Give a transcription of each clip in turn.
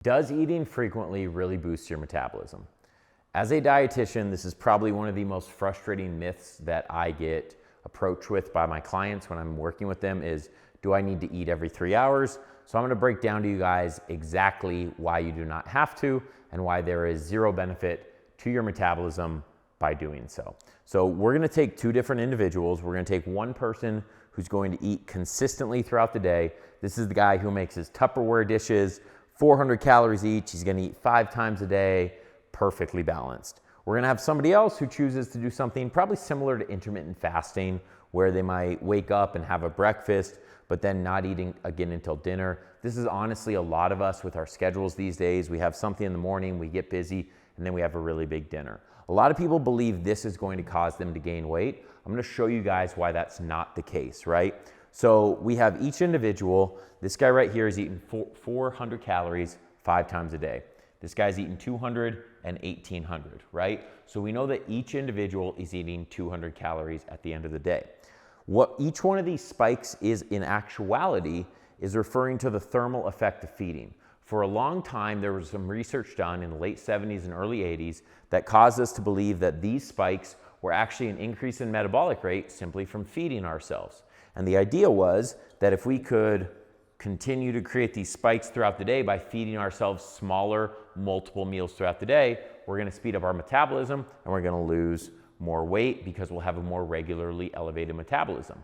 Does eating frequently really boost your metabolism? As a dietitian, this is probably one of the most frustrating myths that I get approached with by my clients when I'm working with them is, do I need to eat every 3 hours? So I'm gonna break down to you guys exactly why you do not have to and why there is zero benefit to your metabolism by doing so. So we're gonna take two different individuals. We're gonna take one person who's going to eat consistently throughout the day. This is the guy who makes his Tupperware dishes, 400 calories each. He's gonna eat 5 times a day, perfectly balanced. We're gonna have somebody else who chooses to do something probably similar to intermittent fasting, where they might wake up and have a breakfast, but then not eating again until dinner. This is honestly a lot of us with our schedules these days. We have something in the morning, we get busy, and then we have a really big dinner. A lot of people believe this is going to cause them to gain weight. I'm gonna show you guys why that's not the case, right? So we have each individual. This guy right here is eating 400 calories 5 times a day. This guy's eating 200 and 1800, right? So we know that each individual is eating 200 calories at the end of the day. What each one of these spikes is in actuality is referring to the thermal effect of feeding. For a long time, there was some research done in the late 70s and early 80s that caused us to believe that these spikes were actually an increase in metabolic rate simply from feeding ourselves. And the idea was that if we could continue to create these spikes throughout the day by feeding ourselves smaller, multiple meals throughout the day, we're gonna speed up our metabolism and we're gonna lose more weight because we'll have a more regularly elevated metabolism.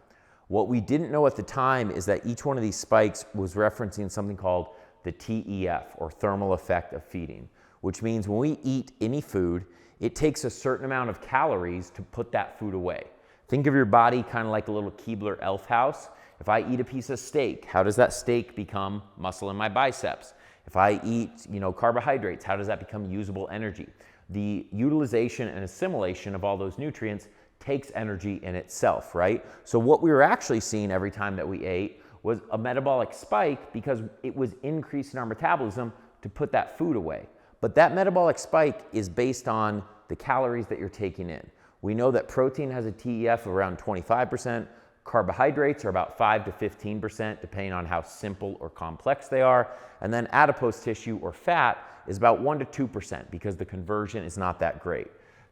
What we didn't know at the time is that each one of these spikes was referencing something called the TEF, or thermal effect of feeding, which means when we eat any food, it takes a certain amount of calories to put that food away. Think of your body kind of like a little Keebler elf house. If I eat a piece of steak, how does that steak become muscle in my biceps? If I eat, carbohydrates, how does that become usable energy? The utilization and assimilation of all those nutrients takes energy in itself, right? So what we were actually seeing every time that we ate was a metabolic spike because it was increasing our metabolism to put that food away. But that metabolic spike is based on the calories that you're taking in. We know that protein has a TEF of around 25%. Carbohydrates are about 5 to 15%, depending on how simple or complex they are. And then adipose tissue or fat is about 1 to 2% because the conversion is not that great.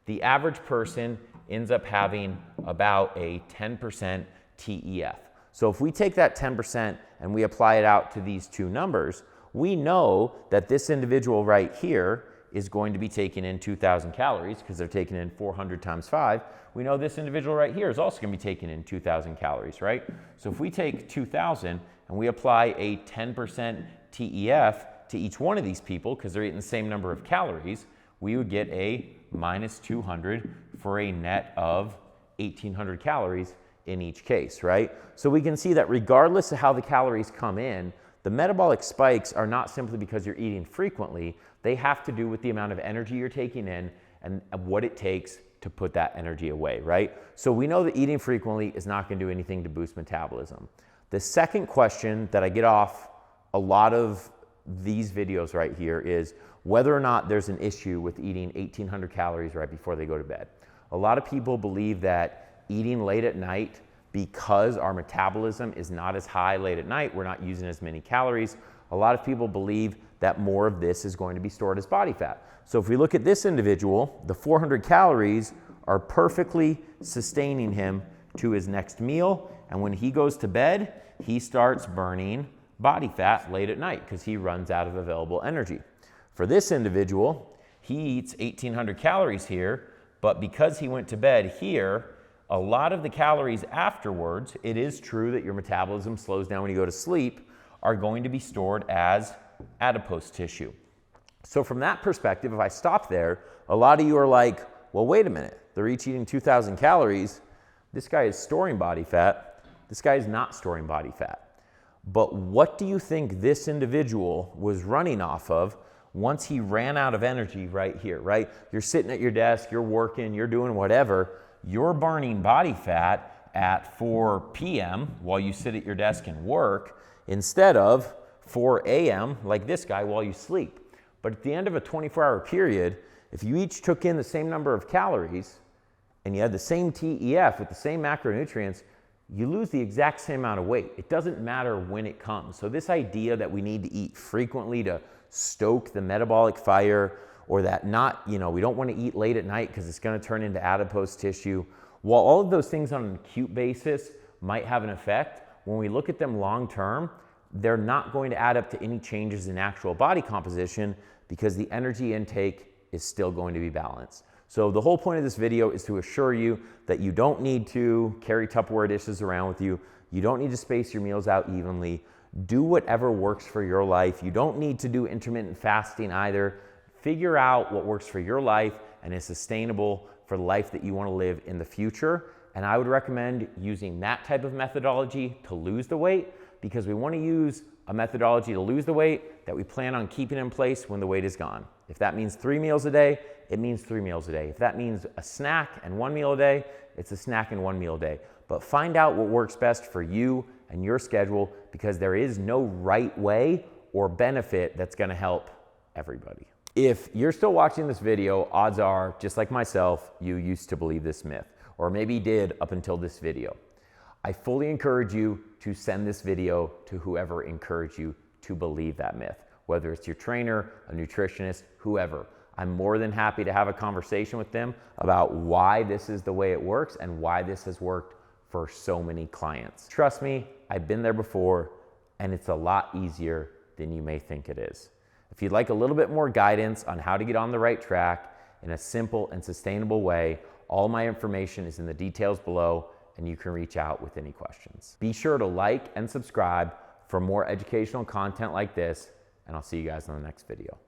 The average person ends up having about a 10% TEF. So if we take that 10% and we apply it out to these two numbers, we know that this individual right here is going to be taking in 2,000 calories because they're taking in 400 times 5. We know this individual right here is also going to be taking in 2,000 calories, right? So if we take 2,000 and we apply a 10% TEF to each one of these people because they're eating the same number of calories, we would get a minus 200 for a net of 1,800 calories in each case, right? So we can see that regardless of how the calories come in, the metabolic spikes are not simply because you're eating frequently. They have to do with the amount of energy you're taking in and what it takes to put that energy away, right? So we know that eating frequently is not going to do anything to boost metabolism. The second question that I get off a lot of these videos right here is whether or not there's an issue with eating 1,800 calories right before they go to bed. A lot of people believe that eating late at night, because our metabolism is not as high late at night, we're not using as many calories. A lot of people believe that more of this is going to be stored as body fat. So if we look at this individual, the 400 calories are perfectly sustaining him to his next meal. And when he goes to bed, he starts burning body fat late at night because he runs out of available energy. For this individual, he eats 1,800 calories here, but because he went to bed here, a lot of the calories afterwards, it is true that your metabolism slows down when you go to sleep, are going to be stored as adipose tissue. So from that perspective, if I stop there, a lot of you are like, well, wait a minute, they're each eating 2,000 calories. This guy is storing body fat. This guy is not storing body fat. But what do you think this individual was running off of once he ran out of energy right here, right? You're sitting at your desk, you're working, you're doing whatever. You're burning body fat at 4 p.m. while you sit at your desk and work instead of 4 a.m. like this guy while you sleep. But at the end of a 24-hour period, if you each took in the same number of calories and you had the same TEF with the same macronutrients, you lose the exact same amount of weight. It doesn't matter when it comes. So this idea that we need to eat frequently to stoke the metabolic fire, or that we don't want to eat late at night because it's going to turn into adipose tissue. While all of those things on an acute basis might have an effect, when we look at them long term, they're not going to add up to any changes in actual body composition because the energy intake is still going to be balanced. So the whole point of this video is to assure you that you don't need to carry Tupperware dishes around with you. You don't need to space your meals out evenly. Do whatever works for your life. You don't need to do intermittent fasting either. Figure out what works for your life and is sustainable for the life that you want to live in the future. And I would recommend using that type of methodology to lose the weight, because we want to use a methodology to lose the weight that we plan on keeping in place when the weight is gone. If that means 3 meals a day, it means 3 meals a day. If that means a snack and 1 meal a day, it's a snack and 1 meal a day. But find out what works best for you and your schedule, because there is no right way or benefit that's going to help everybody. If you're still watching this video, odds are, just like myself, you used to believe this myth, or maybe did up until this video. I fully encourage you to send this video to whoever encouraged you to believe that myth, whether it's your trainer, a nutritionist, whoever. I'm more than happy to have a conversation with them about why this is the way it works and why this has worked for so many clients. Trust me, I've been there before, and it's a lot easier than you may think it is. If you'd like a little bit more guidance on how to get on the right track in a simple and sustainable way, all my information is in the details below, and you can reach out with any questions. Be sure to like and subscribe for more educational content like this, and I'll see you guys in the next video.